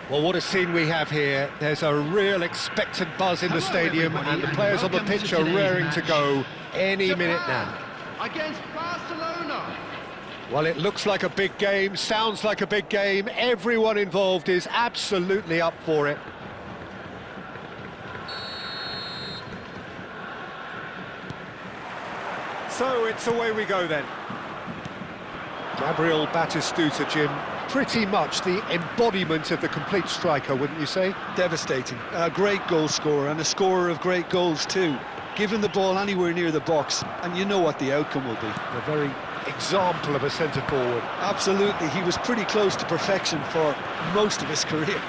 Well, what a scene we have here. There's a real expectant buzz in the stadium, and the players on the pitch are raring to go any minute now. Against Barcelona. Well, it looks like a big game, sounds like a big game. Everyone involved is absolutely up for it. So it's away we go then. Gabriel Batistuta, Jim, pretty much the embodiment of the complete striker, wouldn't you say? Devastating. A great goal scorer, and a scorer of great goals too. Give him the ball anywhere near the box, and you know what the outcome will be. A very example of a centre-forward. Absolutely, he was pretty close to perfection for most of his career.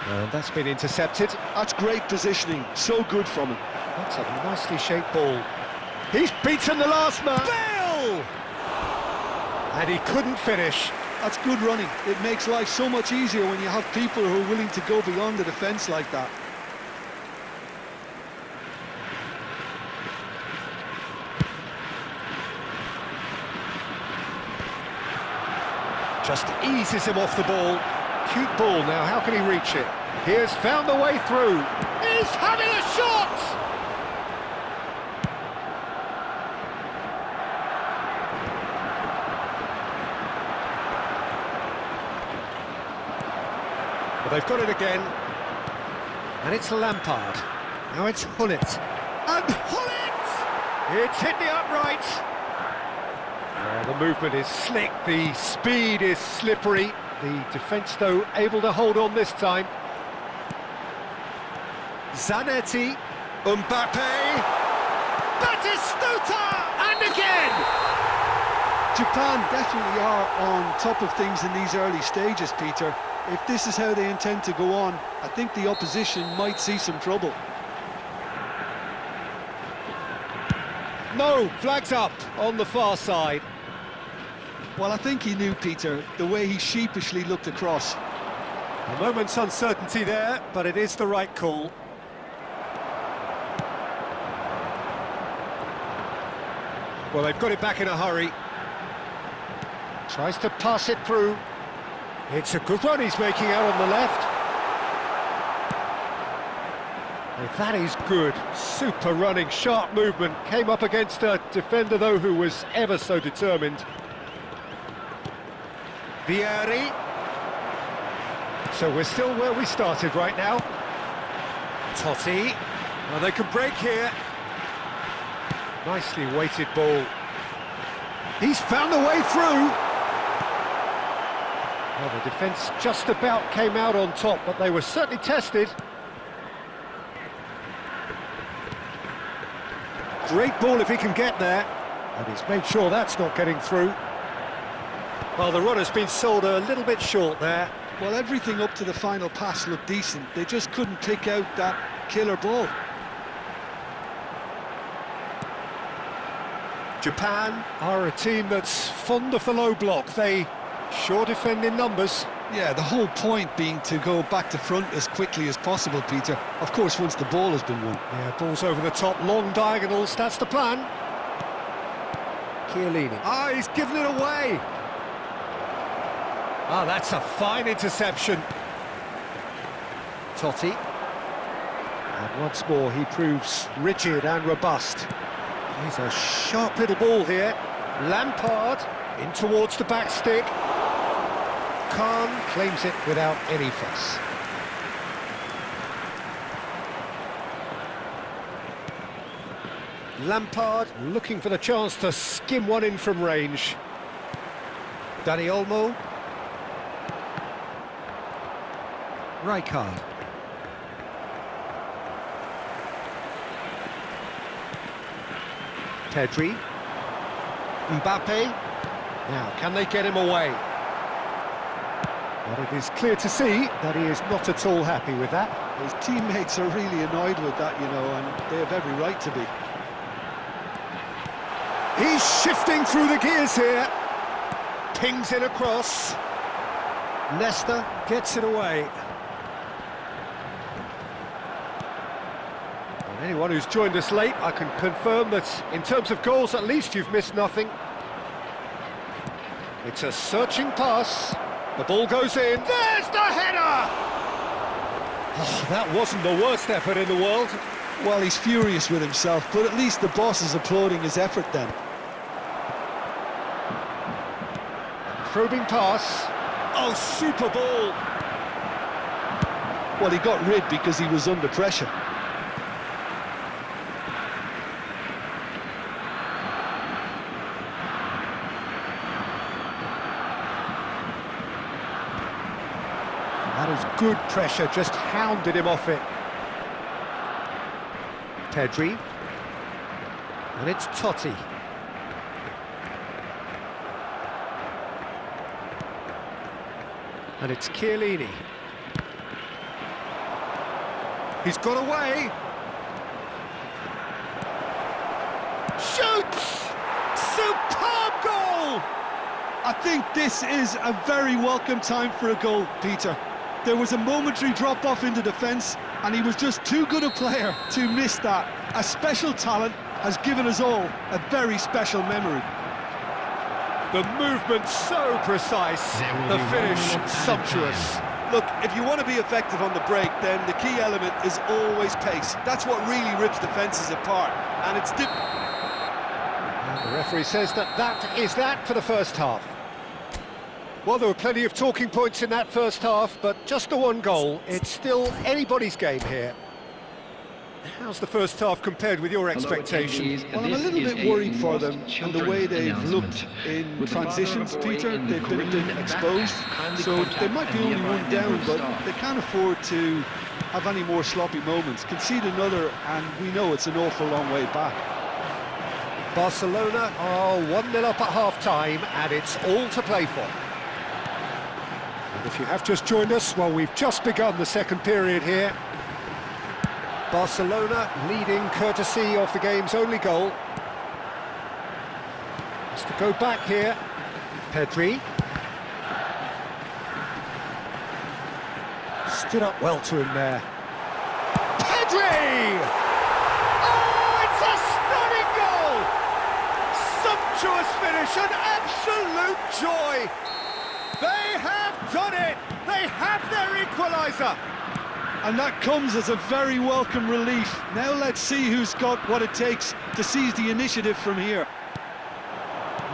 And that's been intercepted. That's great positioning, so good from him. That's a nicely shaped ball. He's beaten the last man! Bale! And he couldn't finish. That's good running. It makes life so much easier when you have people who are willing to go beyond the defence like that. Just eases him off the ball. Cute ball now, how can he reach it? He has found the way through. He's having a shot! Well, they've got it again. And it's Lampard. Now it's Hullet. And Hullet! It's hit the upright. The movement is slick, the speed is slippery. The defence, though, able to hold on this time. Zanetti, Mbappe, Batistuta, and again! Japan definitely are on top of things in these early stages, Peter. If this is how they intend to go on, I think the opposition might see some trouble. No, flags up on the far side. Well, I think he knew, Peter, the way he sheepishly looked across. A moment's uncertainty there, but it is the right call. Well, they've got it back in a hurry. Tries to pass it through. It's a good run he's making out on the left. Well, that is good. Super running, sharp movement. Came up against a defender, though, who was ever so determined. Vieri. So we're still where we started right now. Totti. Well, they could break here. Nicely weighted ball. He's found a way through. Well, the defence just about came out on top, but they were certainly tested. Great ball if he can get there. And he's made sure that's not getting through. Well, the run has been sold a little bit short there. Well, everything up to the final pass looked decent. They just couldn't pick out that killer ball. Japan are a team that's fond of the low block. They sure defend in numbers. Yeah, the whole point being to go back to front as quickly as possible, Peter. Of course, once the ball has been won. Yeah, ball's over the top, long diagonals, that's the plan. Chiellini. Ah, he's given it away. Ah, that's a fine interception. Totti. And once more, he proves rigid and robust. He's a sharp little ball here. Lampard in towards the back stick. Khan claims it without any fuss. Lampard looking for the chance to skim one in from range. Dani Olmo. Rijkaard. Pedri. Mbappe. Now, can they get him away? But it is clear to see that he is not at all happy with that. His teammates are really annoyed with that, you know, and they have every right to be. He's shifting through the gears here. Pings it across. Leicester gets it away. And anyone who's joined us late, I can confirm that in terms of goals, at least you've missed nothing. It's a searching pass. The ball goes in. There's the header! Oh, that wasn't the worst effort in the world. Well, he's furious with himself, but at least the boss is applauding his effort then. Probing pass. Oh, super ball. Well, he got rid because he was under pressure. That is good pressure, just hounded him off it. Pedri. And it's Totti. And it's Chiellini. He's got away. Shoots! Superb goal! I think this is a very welcome time for a goal, Peter. There was a momentary drop-off into defence, and he was just too good a player to miss that. A special talent has given us all a very special memory. The movement so precise, the finish sumptuous. Look, if you want to be effective on the break, then the key element is always pace. That's what really rips defences apart, and it's... The referee says that is that for the first half. Well, there were plenty of talking points in that first half, but just the one goal. It's still anybody's game here. How's the first half compared with your expectations? Well, I'm a little bit worried for them and the way they've looked in transitions, Peter. They've been a bit exposed, so they might be only one down, but they can't afford to have any more sloppy moments. Concede another, and we know it's an awful long way back. Barcelona are 1-0 up at half-time, and it's all to play for. And if you have just joined us, well, we've just begun the second period here. Barcelona leading courtesy of the game's only goal. Has to go back here. Pedri. Stood up well to him there. Pedri! Oh, it's a stunning goal! Sumptuous finish, an absolute joy! They have done it! They have their equaliser! And that comes as a very welcome relief. Now let's see who's got what it takes to seize the initiative from here.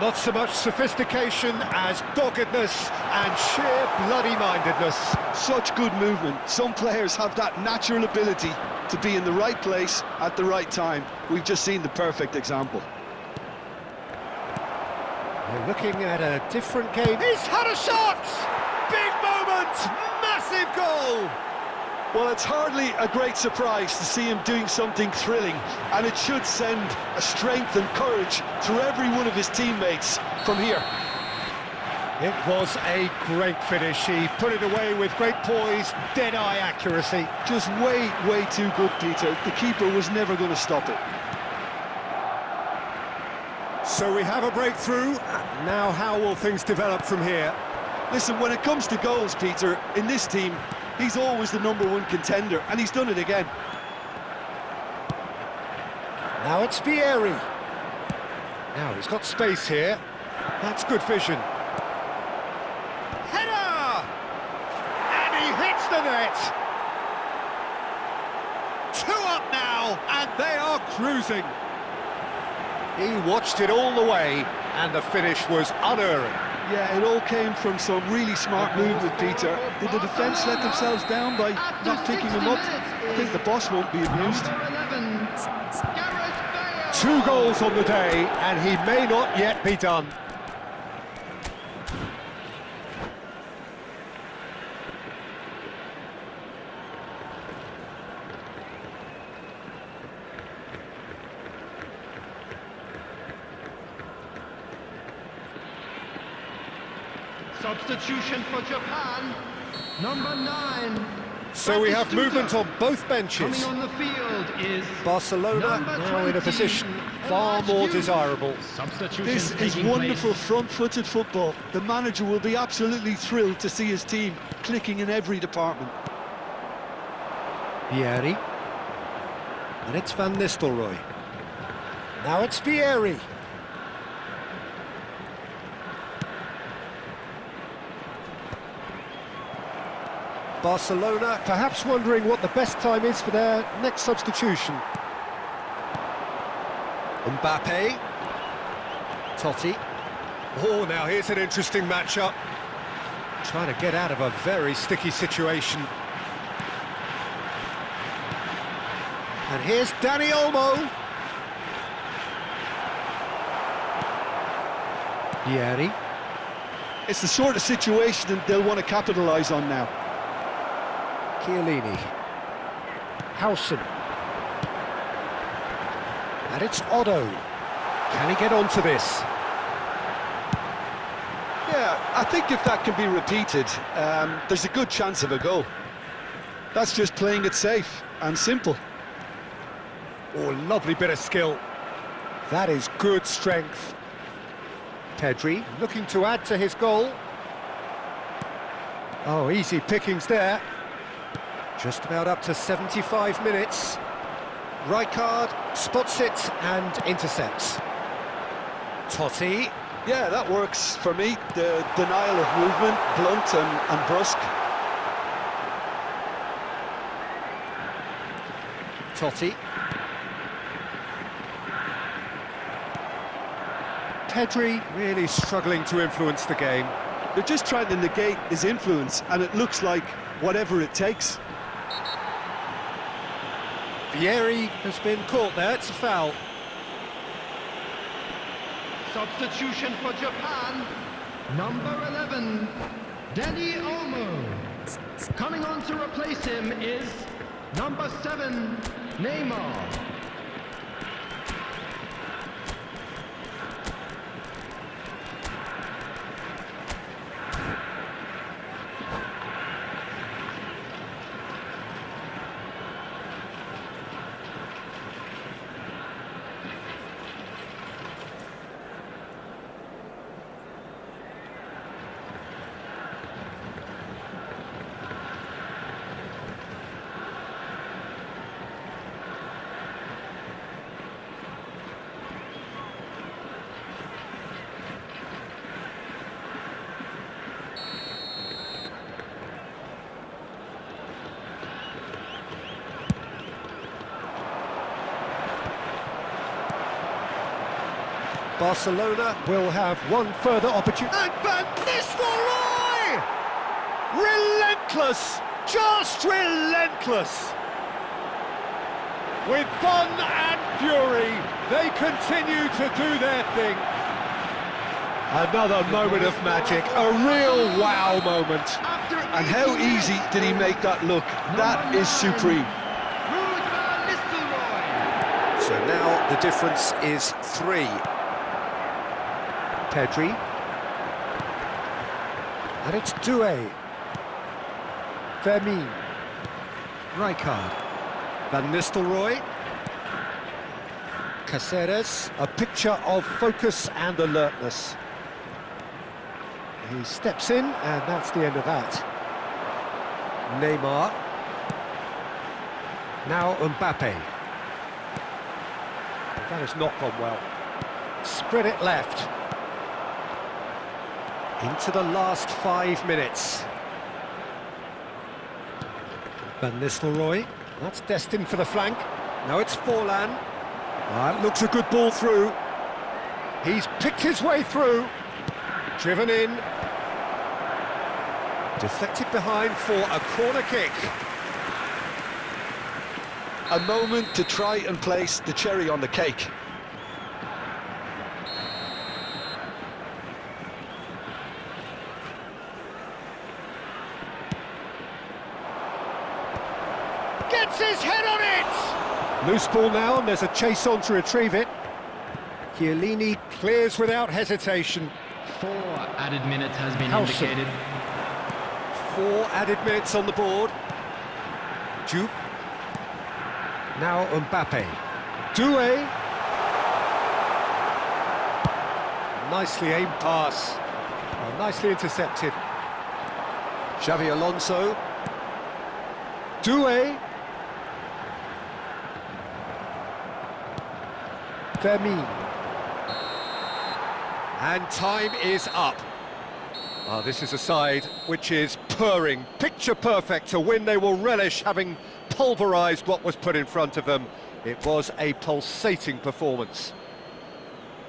Not so much sophistication as doggedness and sheer bloody-mindedness. Such good movement. Some players have that natural ability to be in the right place at the right time. We've just seen the perfect example. We're looking at a different game. He's had a shot! Big moment! Massive goal! Well, it's hardly a great surprise to see him doing something thrilling, and it should send a strength and courage through every one of his teammates from here. It was a great finish. He put it away with great poise, dead-eye accuracy. Just way too good, Peter. The keeper was never going to stop it. So we have a breakthrough. Now how will things develop from here? Listen, when it comes to goals, Peter, in this team, he's always the #1 contender, and he's done it again. Now it's Vieri. Now he's got space here. That's good vision. Header! And he hits the net! 2 up now, and they are cruising. He watched it all the way, and the finish was unerring. Yeah, it all came from some really smart movement, Peter. Did the defence let themselves down by not picking him up? I think the boss won't be amused. 2 goals on the day, and he may not yet be done. Substitution for Japan, number 9. So we have movement on both benches. Coming on the field is Barcelona now in a position far more desirable. This is wonderful front-footed football. The manager will be absolutely thrilled to see his team clicking in every department. Vieri. And it's Van Nistelrooy. Now it's Vieri. Barcelona perhaps wondering what the best time is for their next substitution. Mbappe. Totti. Oh, now here's an interesting matchup. Trying to get out of a very sticky situation. And here's Dani Olmo. Vieri. It's the sort of situation that they'll want to capitalise on now. Chiellini. Howson. And it's Otto. Can he get onto this? Yeah, I think if that can be repeated, there's a good chance of a goal. That's just playing it safe and simple. Oh, lovely bit of skill. That is good strength. Pedri looking to add to his goal. Oh, easy pickings there. Just about up to 75 minutes. Rijkaard spots it and intercepts. Totti. Yeah, that works for me. The denial of movement, blunt and brusque. Totti. Pedri really struggling to influence the game. They're just trying to negate his influence, and it looks like whatever it takes. Vieri has been caught there, it's a foul. substitution for Japan, number 11, Dani Olmo. Coming on to replace him is number 7, Neymar. Barcelona will have one further opportunity. And Van Nistelrooy! Relentless! Just relentless! With fun and fury, they continue to do their thing. Another moment of magic, a real wow moment. And how easy did he make that look? That is supreme. So now the difference is 3. Pedri. And it's Doué. Fermin. Rijkaard. Van Nistelrooy. Caceres. A picture of focus and alertness. He steps in, and that's the end of that. Neymar. Now Mbappe. That has not gone well. Spread it left. Into the last 5 minutes. Van Nistelrooy, that's destined for the flank. Now it's Forlan. That looks a good ball through. He's picked his way through. Driven in. Deflected behind for a corner kick. A moment to try and place the cherry on the cake. Gets his head on it! Loose ball now, and there's a chase on to retrieve it. Chiellini clears without hesitation. 4 added minutes has been Howson. indicated. 4 added minutes on the board. Juve. Now Mbappe. Doué. Nicely aimed pass. Oh, nicely intercepted. Xavi Alonso. Doué. Fermin. And time is up. Oh, this is a side which is purring, picture perfect to win. They will relish having pulverised what was put in front of them. It was a pulsating performance.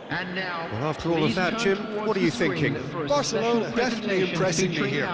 And now, Well, after all of that, Jim, what are you thinking? Barcelona definitely impressing me here.